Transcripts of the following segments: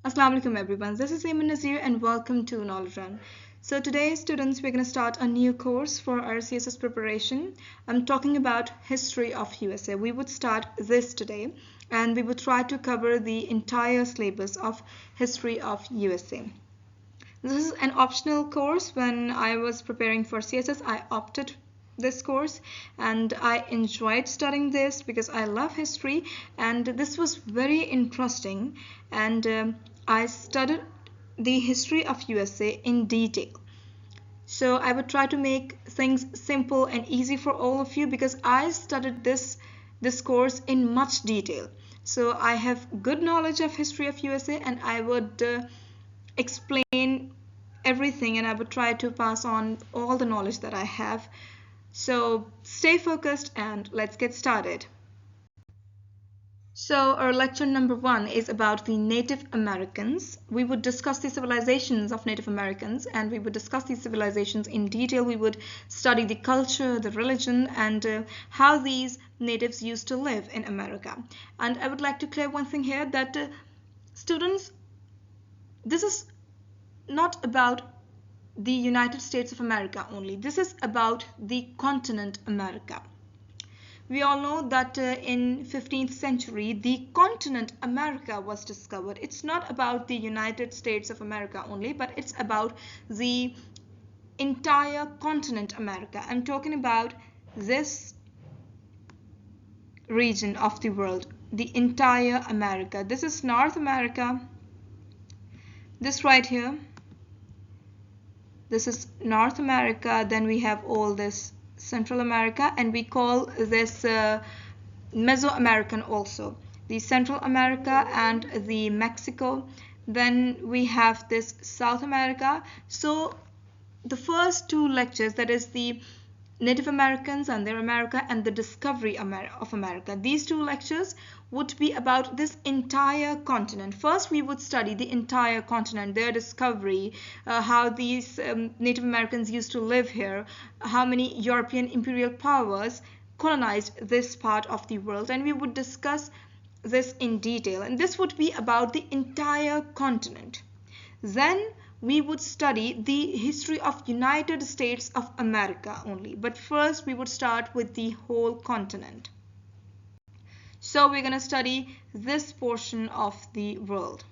Assalamu alaikum everyone. This is Ayman Nazir and welcome to Knowledge Run. So today students we're going to start a new course for our CSS preparation. I'm talking about history of USA. We would start this today and we would try to cover the entire syllabus of history of USA. This is an optional course. When I was preparing for CSS, I opted this course and I enjoyed studying this because I love history and this was very interesting, and I studied the history of USA in detail. So I would try to make things simple and easy for all of you because I studied this course in much detail. So I have good knowledge of history of USA and I would explain everything and I would try to pass on all the knowledge that I have. So stay focused and let's get started. So our lecture number 1 is about the Native Americans. We would discuss the civilizations of Native Americans and we would discuss these civilizations in detail. We would study the culture, the religion, and how these natives used to live in America. And I would like to clear one thing here that students, this is not about the United States of America only. This is about the continent America. We all know that in 15th century the continent America was discovered. It's not about the United States of America only, but it's about the entire continent America. I'm talking about this region of the world, the entire America. This is North America. This right here, this is North America. Then we have all this Central America, and we call this Mesoamerican also, the Central America and the Mexico. Then we have this South America. So the first two lectures, that is the Native Americans and their America and the discovery of America, these two lectures would be about this entire continent. First we would study the entire continent, their discovery, how these Native Americans used to live here, how many European imperial powers colonized this part of the world, and we would discuss this in detail, and this would be about the entire continent. Then we would study the history of United States of America only, but first we would start with the whole continent. So we're going to study this portion of the world.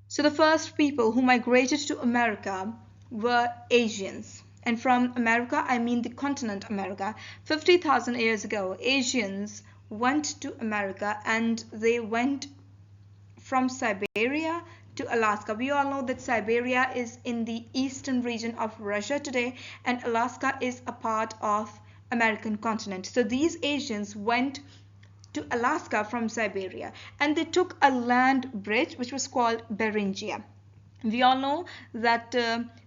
So the first people who migrated to America were Asians. And from America, I mean the continent America. 50,000 years ago, Asians went to America and they went from Siberia to Alaska. We all know that Siberia is in the eastern region of Russia today and Alaska is a part of American continent. So these Asians went to Alaska from Siberia and they took a land bridge which was called Beringia. We all know that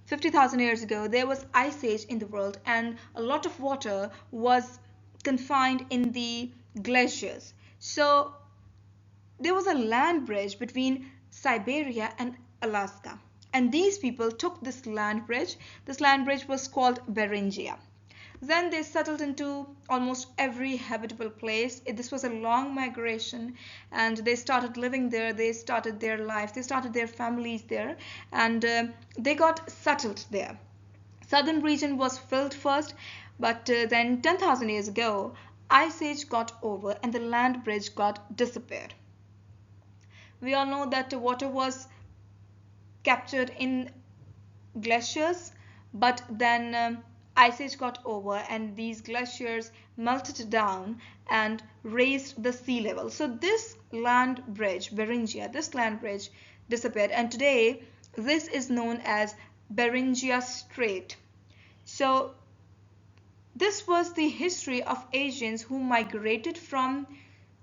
50,000 years ago there was ice age in the world and a lot of water was confined in the glaciers. So there was a land bridge between Siberia and Alaska, and these people took this land bridge. This land bridge was called Beringia. Then they settled into almost every habitable place. This was a long migration and they started living there. They started their life, they started their families there, and they got settled there. Southern region was filled first, but then 10,000 years ago ice age got over and the land bridge got disappeared. We all know that water was captured in glaciers, but then ice age got over and these glaciers melted down and raised the sea level. So this land bridge, Beringia, this land bridge disappeared, and today this is known as Beringia Strait. So this was the history of Asians who migrated from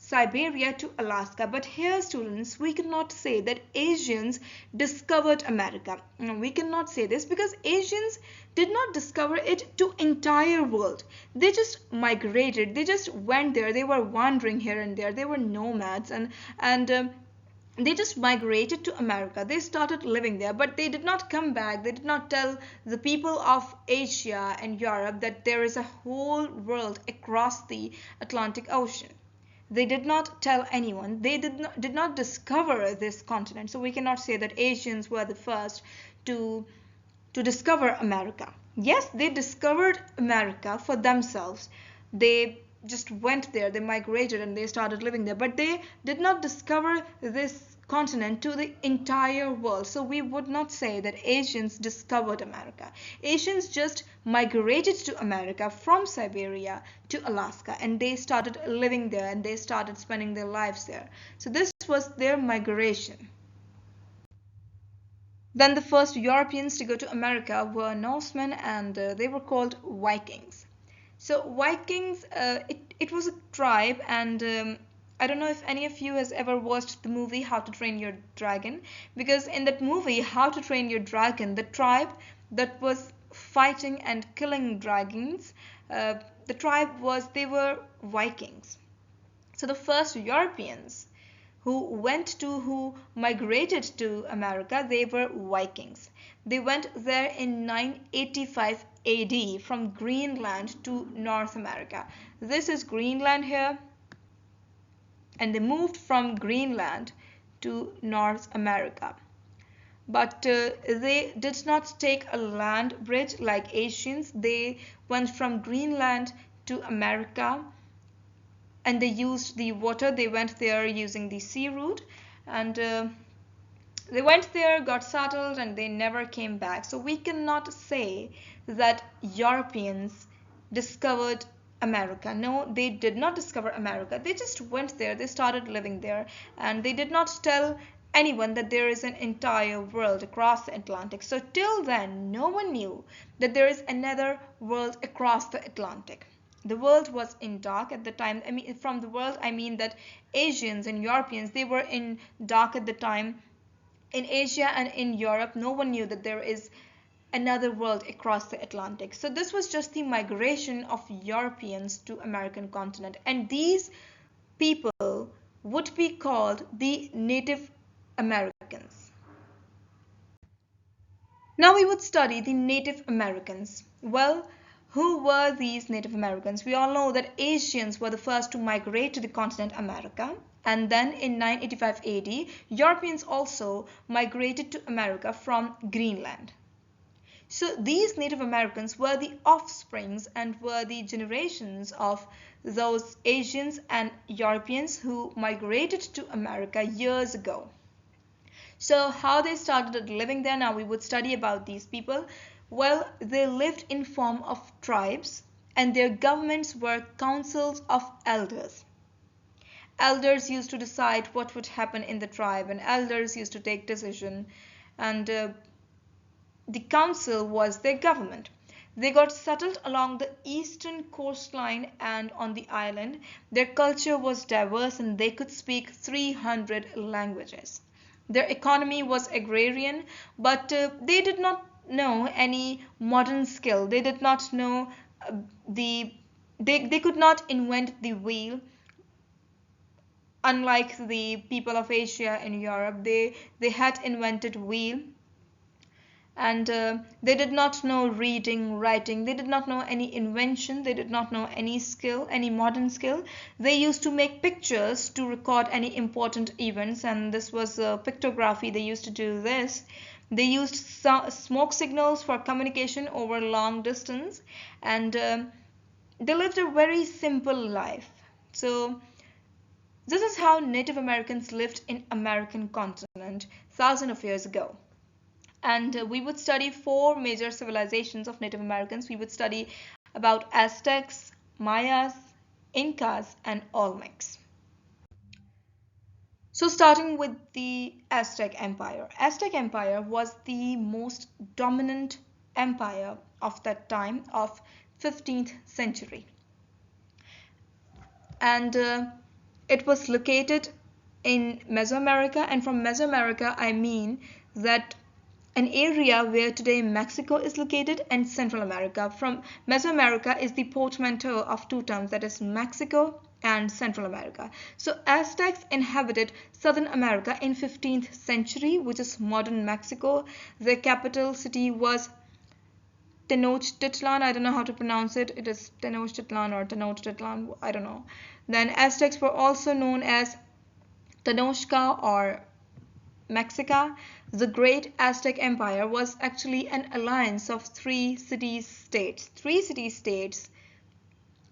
Siberia to Alaska. But here students, we cannot say that Asians discovered America. No, we cannot say this because Asians did not discover it to entire world. They just migrated, they just went there, they were wandering here and there, they were nomads, and they just migrated to America. They started living there, but they did not come back. They did not tell the people of Asia and Europe that there is a whole world across the Atlantic Ocean. They did not tell anyone. They did not discover this continent. So we cannot say that Asians were the first to discover America. Yes, they discovered America for themselves. They just went there, they migrated and they started living there. But they did not discover this continent to the entire world. So we would not say that Asians discovered America. Asians just migrated to America from Siberia to Alaska, and they started living there and they started spending their lives there. So this was their migration. Then the first Europeans to go to America were Norsemen, and they were called Vikings. So Vikings, it was a tribe, and I don't know if any of you has ever watched the movie How to Train Your Dragon, because in that movie How to Train Your Dragon, the tribe that was fighting and killing dragons, the tribe was, they were Vikings. So the first Europeans who migrated to America, they were Vikings. They went there in 985 AD from Greenland to North America. This is Greenland here, and they moved from Greenland to North America. But they did not take a land bridge like Asians. They went from Greenland to America, and they used the water. They went there using the sea route, and they went there, got settled, and they never came back. So we cannot say that Europeans discovered America. No, they did not discover America. They just went there, they started living there, and they did not tell anyone that there is an entire world across the Atlantic. So till then, no one knew that there is another world across the Atlantic. The world was in dark at the time. I mean, from the world, I mean that Asians and Europeans, they were in dark at the time. In Asia and in Europe, no one knew that there is another world across the Atlantic. So this was just the migration of Europeans to American continent. And these people would be called the Native Americans. Now we would study the Native Americans. Well, who were these Native Americans? We all know that Asians were the first to migrate to the continent America. And then in 985 AD, Europeans also migrated to America from Greenland. So these Native Americans were the offsprings and were the generations of those Asians and Europeans who migrated to America years ago. So how they started living there, now we would study about these people. Well, they lived in form of tribes, and their governments were councils of elders. Elders used to decide what would happen in the tribe, and elders used to take decision, and the council was their government. They got settled along the eastern coastline and on the island. Their culture was diverse, and they could speak 300 languages. Their economy was agrarian, but they did not know any modern skill. They did not know they could not invent the wheel. Unlike the people of Asia and Europe, they had invented wheel, and they did not know reading, writing. They did not know any invention. They did not know any skill, any modern skill. They used to make pictures to record any important events, and this was pictography. They used to do this. They used smoke signals for communication over long distance, and they lived a very simple life. So this is how Native Americans lived in American continent thousands of years ago. And we would study 4 major civilizations of Native Americans. We would study about Aztecs, Mayas, Incas, and Olmecs. So starting with the Aztec Empire. Aztec Empire was the most dominant empire of that time, of 15th century. And it was located in Mesoamerica, and from Mesoamerica I mean that an area where today Mexico is located and Central America. From Mesoamerica is the portmanteau of 2 terms, that is Mexico and Central America. So Aztecs inhabited Southern America in 15th century, which is modern Mexico. Their capital city was Tenochtitlan, I don't know how to pronounce it. It is Tenochtitlan or Tenochtitlan, I don't know. Then Aztecs were also known as Tenochca or Mexica. The Great Aztec Empire was actually an alliance of three city-states. Three city-states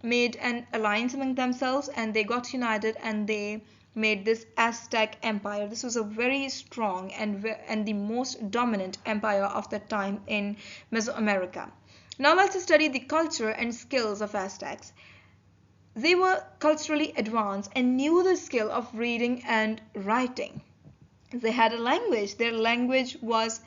made an alliance among themselves and they got united and they made this Aztec Empire. This was a very strong and the most dominant empire of that time in Mesoamerica. Now let's study the culture and skills of Aztecs. They were culturally advanced and knew the skill of reading and writing. They had a language. Their language was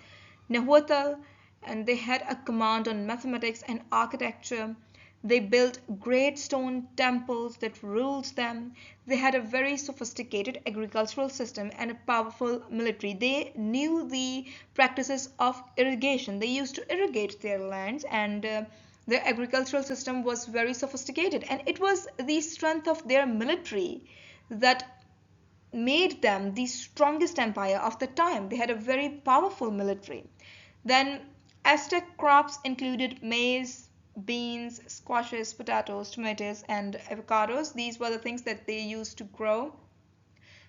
Nahuatl, and they had a command on mathematics and architecture. They built great stone temples that ruled them. They had a very sophisticated agricultural system and a powerful military. They knew the practices of irrigation. They used to irrigate their lands, and their agricultural system was very sophisticated. And it was the strength of their military that made them the strongest empire of the time. They had a very powerful military. Then Aztec crops included maize, beans, squashes, potatoes, tomatoes, and avocados. These were the things that they used to grow.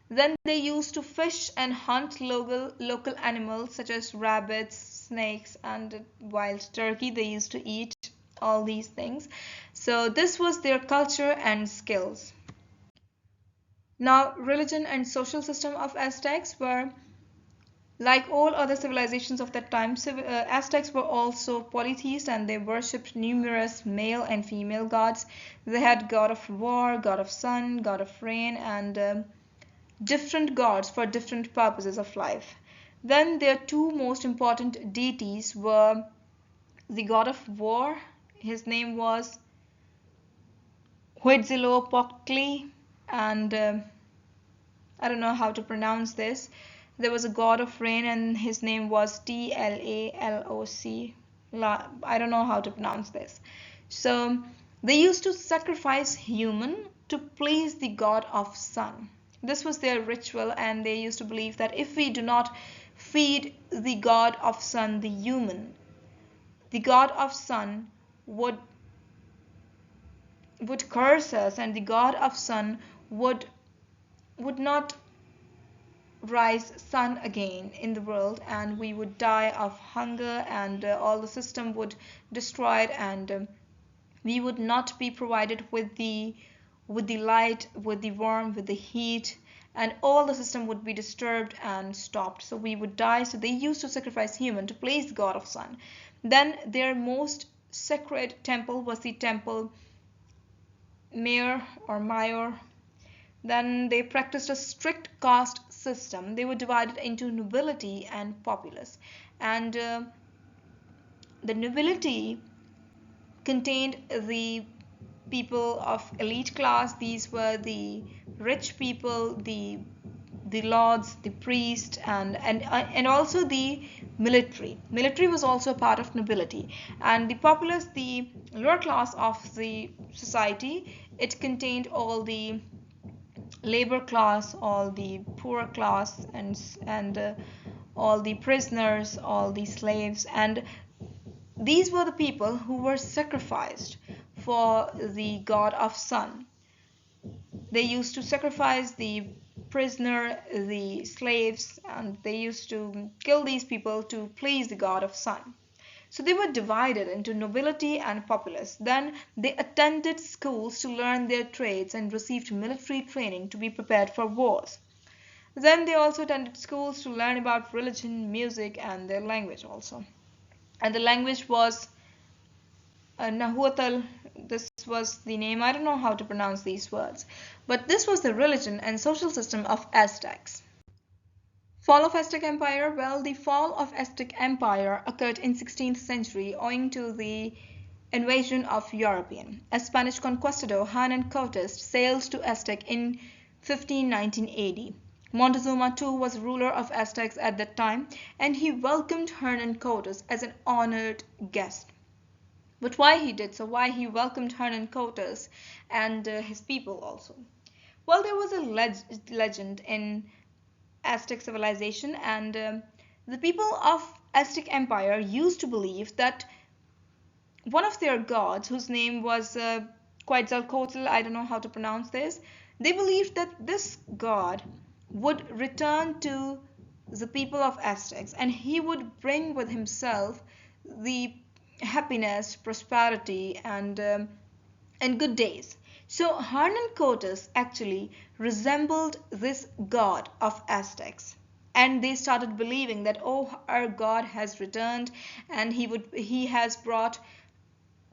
Then they used to fish and hunt local animals such as rabbits, snakes, and wild turkey. They used to eat all these things. So this was their culture and skills. Now, religion and social system of Aztecs were like all other civilizations of that time. Aztecs were also polytheists and they worshipped numerous male and female gods. They had god of war, god of sun, god of rain, and different gods for different purposes of life. Then their two most important deities were the god of war. His name was Huitzilopochtli, and I don't know how to pronounce this. There was a god of rain and his name was Tlaloc. I don't know how to pronounce this. So they used to sacrifice human to please the god of sun. This was their ritual, and they used to believe that if we do not feed the god of sun the human, the god of sun would curse us, and the god of sun would not rise sun again in the world, and we would die of hunger, and all the system would destroy it, and we would not be provided with the light, with the warmth, with the heat, and all the system would be disturbed and stopped, so we would die. So they used to sacrifice human to please the god of sun. Then their most sacred temple was the temple Mayor. Then they practiced a strict caste system. They were divided into nobility and populace, and the nobility contained the people of elite class. These were the rich people, the lords, the priests, and also the military. Military was also a part of nobility, and the populace, the lower class of the society. It contained all the labor class, all the poor class, and all the prisoners, all the slaves, and these were the people who were sacrificed for the god of sun. They used to sacrifice the prisoner, the slaves, and they used to kill these people to please the god of sun. So they were divided into nobility and populace. Then they attended schools to learn their trades and received military training to be prepared for wars. Then they also attended schools to learn about religion, music, and their language also. And the language was Nahuatl. This was the name. I don't know how to pronounce these words. But this was the religion and social system of Aztecs. Fall of Aztec Empire. Well, the fall of Aztec Empire occurred in 16th century owing to the invasion of European. A Spanish conquistador, Hernan Cortes, sailed to Aztec in 1519 AD. Montezuma too was ruler of Aztecs at that time, and he welcomed Hernan Cortes as an honored guest. But why he did so? Why he welcomed Hernan Cortes and his people also? Well, there was a legend in Aztec civilization, and the people of Aztec Empire used to believe that one of their gods, whose name was Quetzalcoatl, I don't know how to pronounce this, they believed that this god would return to the people of Aztecs and he would bring with himself the happiness, prosperity, and good days. So Hernan Cortes actually resembled this god of Aztecs. And they started believing that, oh, our god has returned and he has brought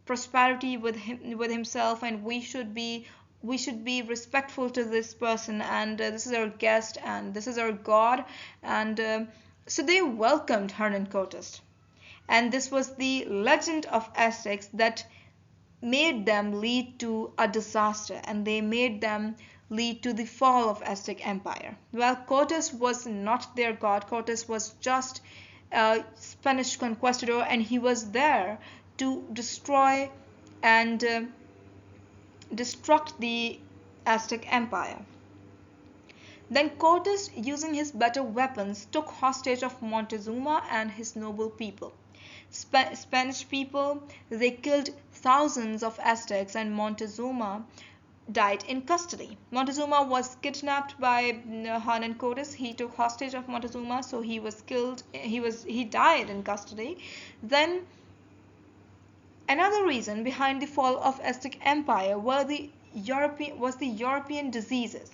prosperity with himself, and we should be respectful to this person, and this is our guest and this is our god. And so they welcomed Hernan Cortes, and this was the legend of Aztecs that made them lead to a disaster, and they made them lead to the fall of Aztec Empire. Well, Cortes was not their god. Cortes was just a Spanish conquistador, and he was there to destroy and destruct the Aztec Empire. Then Cortes, using his better weapons, took hostage of Montezuma and his noble people. Spanish people, they killed thousands of Aztecs, and Montezuma died in custody. Montezuma was kidnapped by Hernan Cortes. He took hostage of Montezuma, so he was killed. He died in custody. Then another reason behind the fall of Aztec Empire was the European diseases.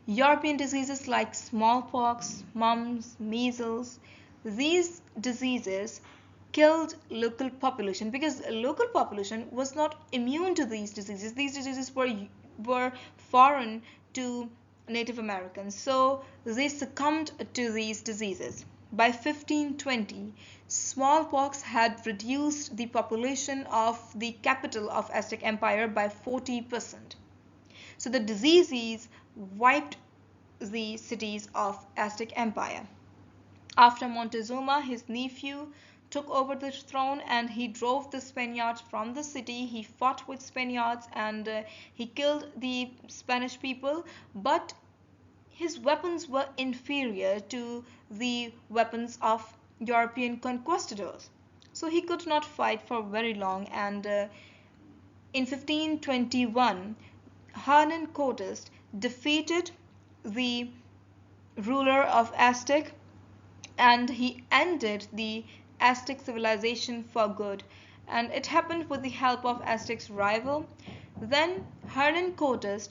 European diseases like smallpox, mumps, measles, these diseases killed local population because local population was not immune to these diseases. These diseases were foreign to Native Americans, so they succumbed to these diseases. By 1520, smallpox had reduced the population of the capital of Aztec Empire by 40%. So the diseases wiped the cities of Aztec Empire. After Montezuma, his nephew, took over the throne and he drove the Spaniards from the city. He fought with Spaniards and he killed the Spanish people, but his weapons were inferior to the weapons of European conquistadors. So he could not fight for very long, and in 1521, Hernan Cortes defeated the ruler of Aztec and he ended the Aztec civilization for good. And it happened with the help of Aztec's rival. Then Hernan Cortes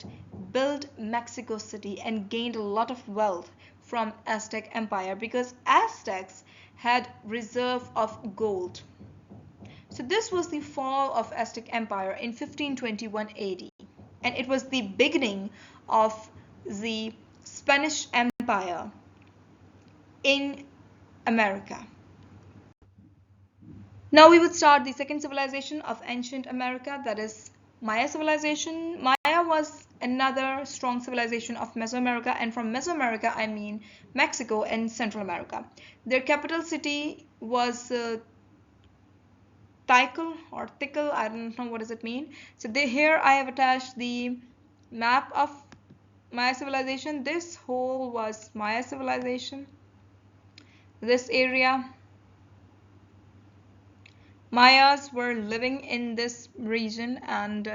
built Mexico City and gained a lot of wealth from Aztec Empire because Aztecs had reserve of gold. So this was the fall of Aztec Empire in 1521 AD, and it was the beginning of the Spanish Empire in America. Now we would start the second civilization of ancient America, that is Maya civilization. Maya was another strong civilization of Mesoamerica, and from Mesoamerica I mean Mexico and Central America. Their capital city was Tikal or Tikal, I don't know what does it mean. So here I have attached the map of Maya civilization. This whole was Maya civilization. This area, Mayas were living in this region, and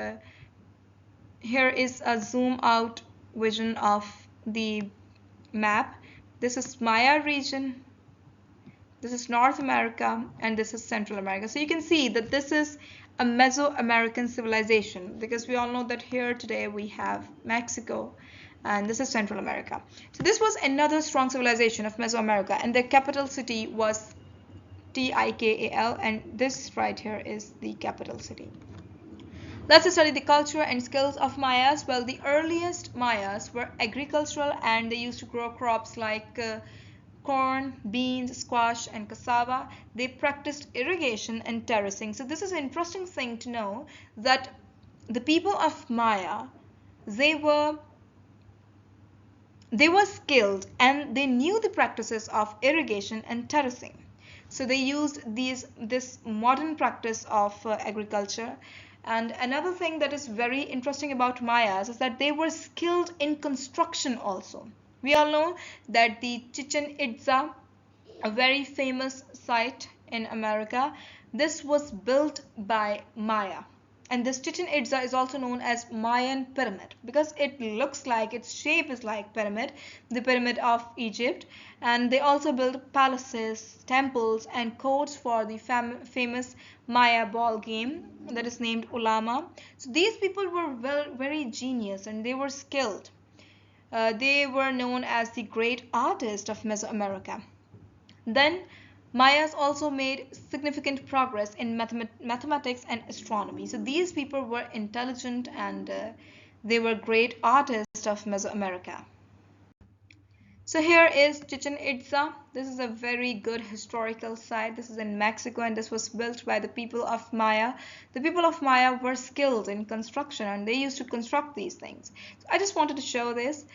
here is a zoom out vision of the map. This is Maya region, this is North America, and this is Central America. So you can see that this is a Mesoamerican civilization because we all know that here today we have Mexico and this is Central America. So this was another strong civilization of Mesoamerica, and their capital city was Tikal, and this right here is the capital city. Let's study the culture and skills of Mayas. Well, the earliest Mayas were agricultural and they used to grow crops like corn, beans, squash, and cassava. They practiced irrigation and terracing. So this is an interesting thing to know that the people of Maya, they were skilled and they knew the practices of irrigation and terracing. So they used this modern practice of agriculture. And another thing that is very interesting about Mayas is that they were skilled in construction also. We all know that the Chichen Itza, a very famous site in America, This was built by Maya. And this Chichen Itza is also known as Mayan pyramid because it looks like, its shape is like pyramid, the pyramid of Egypt. And they also built palaces, temples, and courts for the famous Maya ball game that is named Ulama. So these people were very genius and they were skilled. They were known as the great artists of Mesoamerica. Then Mayas also made significant progress in mathematics and astronomy. So these people were intelligent and they were great artists of Mesoamerica. So here is Chichen Itza. This is a very good historical site. This is in Mexico and this was built by the people of Maya. The people of Maya were skilled in construction and they used to construct these things. So I just wanted to show this.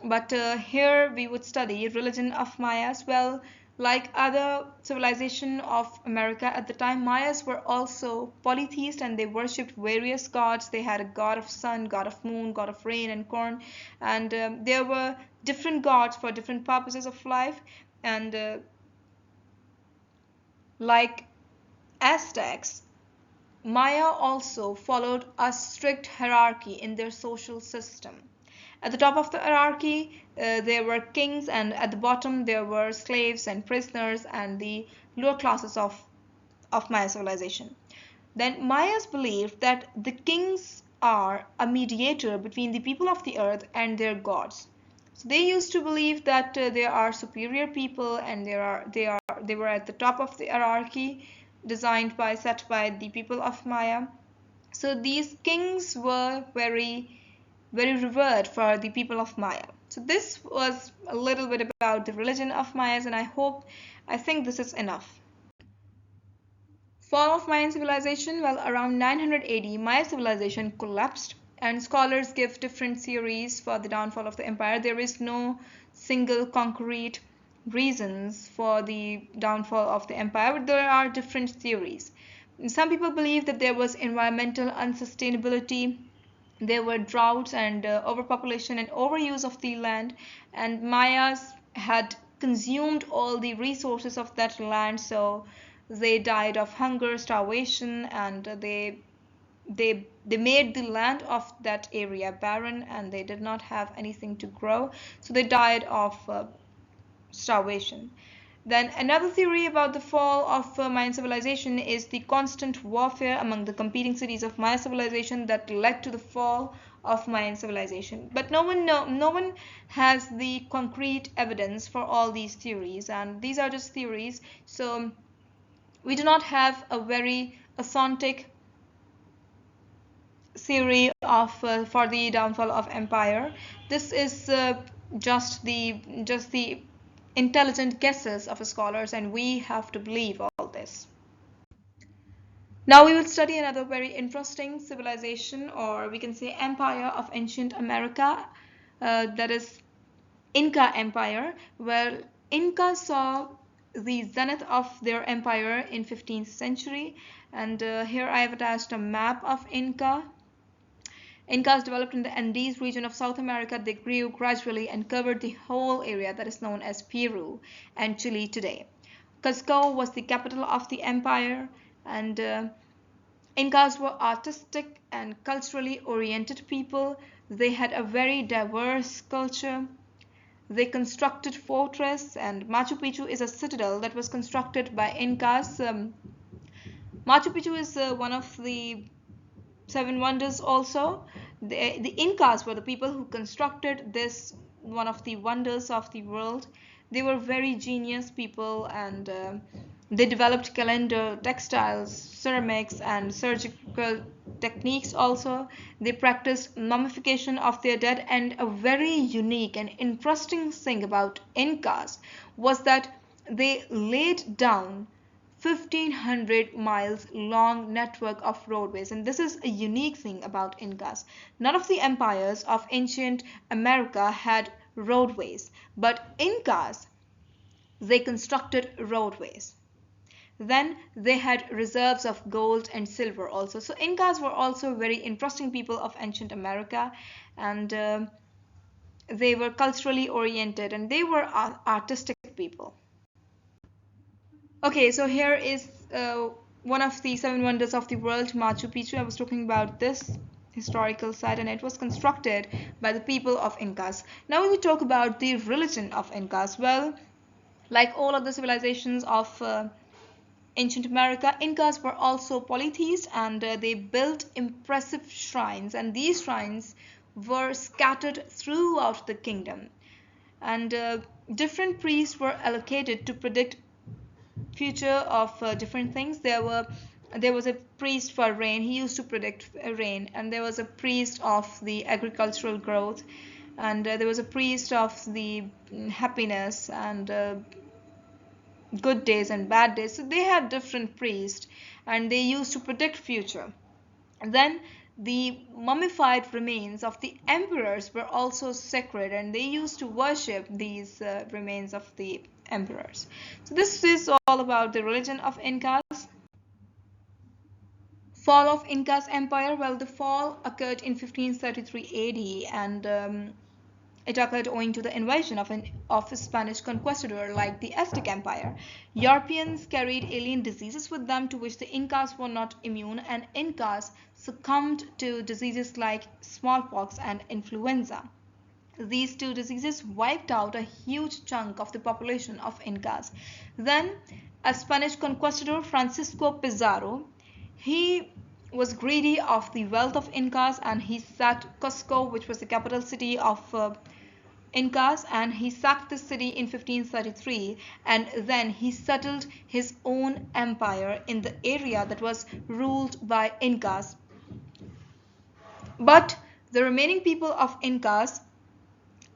But here we would study religion of Mayas. Well, like other civilization of America at the time, Mayas were also polytheist and they worshipped various gods. They had a god of sun, god of moon, god of rain and corn, and there were different gods for different purposes of life. And like Aztecs, Maya also followed a strict hierarchy in their social system. At the top of the hierarchy, there were kings, and at the bottom, there were slaves and prisoners and the lower classes of Maya civilization. Then Mayas believed that the kings are a mediator between the people of the earth and their gods. So they used to believe that there are superior people and they were at the top of the hierarchy set by the people of Maya. So these kings were very revered for the people of Maya. So this was a little bit about the religion of Mayas, and I think this is enough. Fall of Mayan civilization. Well, around 900 AD, Maya civilization collapsed, and scholars give different theories for the downfall of the empire. There is no single concrete reasons for the downfall of the empire, but there are different theories. Some people believe that there was environmental unsustainability, there were droughts and overpopulation and overuse of the land, and Mayas had consumed all the resources of that land, so they died of hunger, starvation, and they made the land of that area barren, and they did not have anything to grow, so they died of starvation. Then another theory about the fall of Mayan civilization is the constant warfare among the competing cities of Maya civilization that led to the fall of Mayan civilization. But no one has the concrete evidence for all these theories, and these are just theories. So we do not have a very authentic theory of for the downfall of empire. This is just the intelligent guesses of scholars, and we have to believe all this. Now we will study another very interesting civilization, or we can say empire of ancient America, that is Inca Empire, where Inca saw the zenith of their empire in 15th century. And here I have attached a map of Inca. Incas developed in the Andes region of South America. They grew gradually and covered the whole area that is known as Peru and Chile today. Cuzco was the capital of the empire, and Incas were artistic and culturally oriented people. They had a very diverse culture. They constructed fortress, and Machu Picchu is a citadel that was constructed by Incas. Machu Picchu is one of the seven wonders also. The Incas were the people who constructed this, one of the wonders of the world. They were very genius people, and they developed calendar, textiles, ceramics, and surgical techniques also. They practiced mummification of their dead, and a very unique and interesting thing about Incas was that they laid down 1500 miles long network of roadways, and this is a unique thing about Incas. None of the empires of ancient America had roadways, but Incas, they constructed roadways. Then they had reserves of gold and silver also. So Incas were also very interesting people of ancient America, and they were culturally oriented and they were artistic people. Okay, so here is one of the seven wonders of the world, Machu Picchu. I was talking about this historical site, and it was constructed by the people of Incas. Now we will talk about the religion of Incas. Well, like all other civilizations of ancient America, Incas were also polytheists, and they built impressive shrines, and these shrines were scattered throughout the kingdom. And different priests were allocated to predict future of different things. There was a priest for rain. He used to predict rain, and there was a priest of the agricultural growth, and there was a priest of the happiness and good days and bad days. So they had different priests, and they used to predict future. And then the mummified remains of the emperors were also sacred, and they used to worship these remains of the emperors. So this is all about the religion of Incas. Fall of Incas Empire. Well, the fall occurred in 1533 AD, and it occurred owing to the invasion of a Spanish conquistador like the Aztec Empire. Europeans carried alien diseases with them to which the Incas were not immune, and Incas succumbed to diseases like smallpox and influenza. These two diseases wiped out a huge chunk of the population of Incas. Then, a Spanish conquistador, Francisco Pizarro, he was greedy of the wealth of Incas, and he sacked Cusco, which was the capital city of Incas, and he sacked the city in 1533, and then he settled his own empire in the area that was ruled by Incas. But the remaining people of Incas,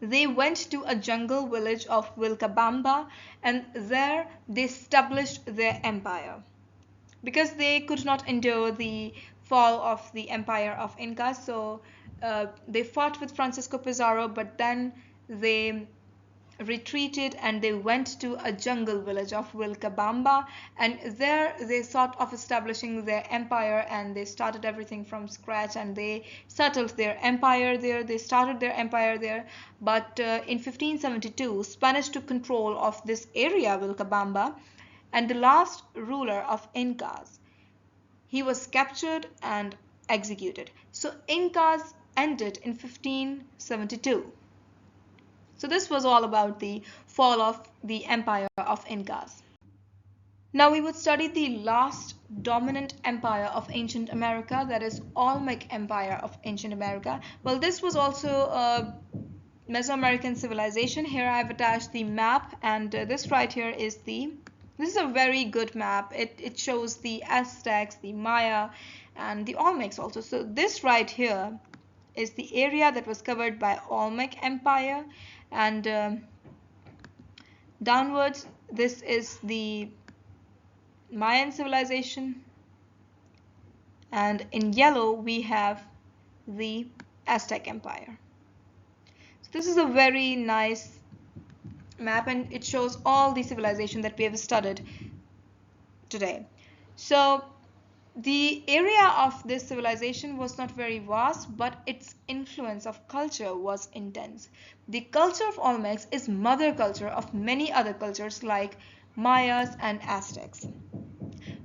they went to a jungle village of Vilcabamba, and there they established their empire because they could not endure the fall of the empire of Inca. So they fought with Francisco Pizarro, but then they retreated and they went to a jungle village of Vilcabamba, and there they thought of establishing their empire, and they started everything from scratch, and they settled their empire there. They started their empire there, but in 1572 Spanish took control of this area, Vilcabamba, and the last ruler of Incas, he was captured and executed. So Incas ended in 1572. So this was all about the fall of the empire of Incas. Now we would study the last dominant empire of ancient America, that is Olmec Empire of ancient America. Well, this was also a Mesoamerican civilization. Here I've attached the map, and this right here is this is a very good map. It shows the Aztecs, the Maya, and the Olmecs also. So this right here is the area that was covered by Olmec Empire, and downwards this is the Mayan civilization, and in yellow we have the Aztec Empire. So this is a very nice map, and it shows all the civilization that we have studied today. So the area of this civilization was not very vast, but its influence of culture was intense. The culture of Olmecs is mother culture of many other cultures like Mayas and Aztecs.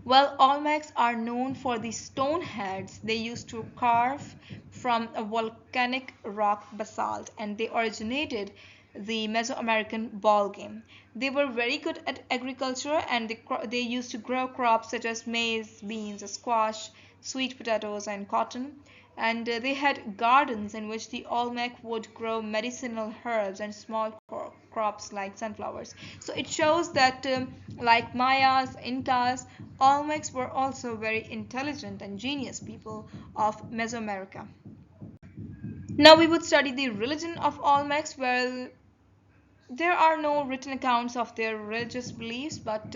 Well, Olmecs are known for the stone heads they used to carve from a volcanic rock basalt, and they originated the Mesoamerican ball game. They were very good at agriculture, and they used to grow crops such as maize, beans, squash, sweet potatoes, and cotton. And they had gardens in which the Olmec would grow medicinal herbs and small crops like sunflowers. So it shows that like Mayas, Incas, Olmecs were also very intelligent and genius people of Mesoamerica. Now we would study the religion of Olmecs. Well, there are no written accounts of their religious beliefs, but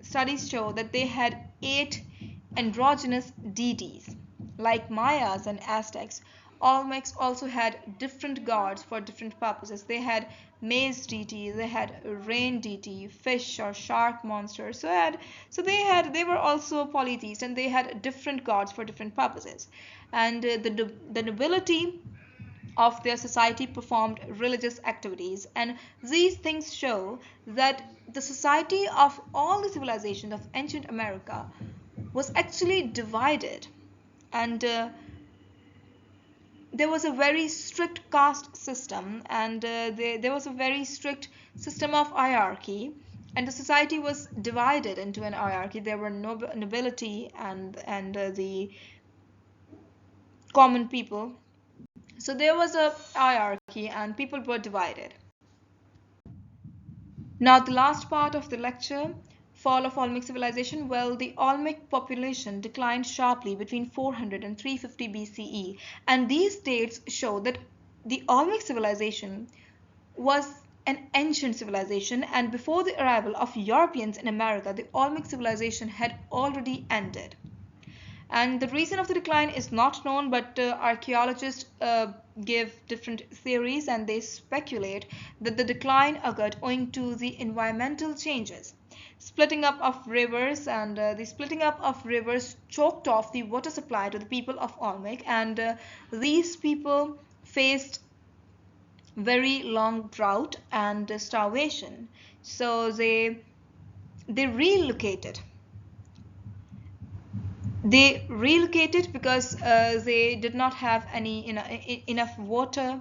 studies show that they had 8 androgynous deities. Like Mayas and Aztecs, Olmecs also had different gods for different purposes. They had maize deity, they had rain deity, fish or shark monsters. They were also polytheists, and they had different gods for different purposes. And the nobility of their society performed religious activities, and these things show that the society of all the civilizations of ancient America was actually divided, and there was a very strict caste system, and there was a very strict system of hierarchy, and the society was divided into an hierarchy. There were nobility and the common people. So there was a hierarchy and people were divided. Now the last part of the lecture, fall of Olmec civilization. Well, the Olmec population declined sharply between 400 and 350 BCE, and these dates show that the Olmec civilization was an ancient civilization, and before the arrival of Europeans in America, the Olmec civilization had already ended. And the reason of the decline is not known, but archaeologists give different theories, and they speculate that the decline occurred owing to the environmental changes. Splitting up of rivers, and the splitting up of rivers choked off the water supply to the people of Olmec, and these people faced very long drought and starvation. So they relocated. They relocated because they did not have enough water.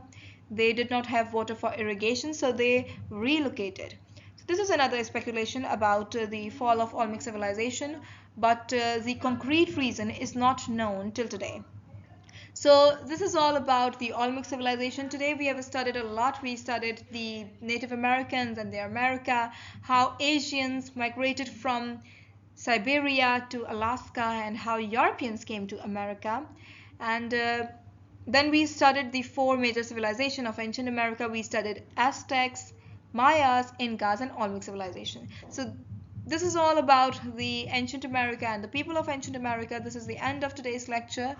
They did not have water for irrigation, so they relocated. So this is another speculation about the fall of Olmec civilization, but the concrete reason is not known till today. So this is all about the Olmec civilization. Today we have studied a lot. We studied the Native Americans and their America, how Asians migrated from Siberia to Alaska, and how Europeans came to America. And then we studied the four major civilizations of ancient America. We studied Aztecs, Mayas, Incas, and Olmec civilization. So this is all about the ancient America and the people of ancient America. This is the end of today's lecture.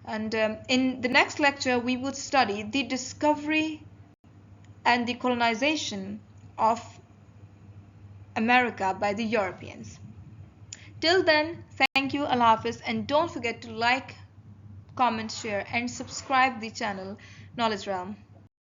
And in the next lecture, we would study the discovery and the colonization of America by the Europeans. Till then, thank you, Allah Hafiz, and don't forget to like, comment, share, and subscribe the channel Knowledge Realm.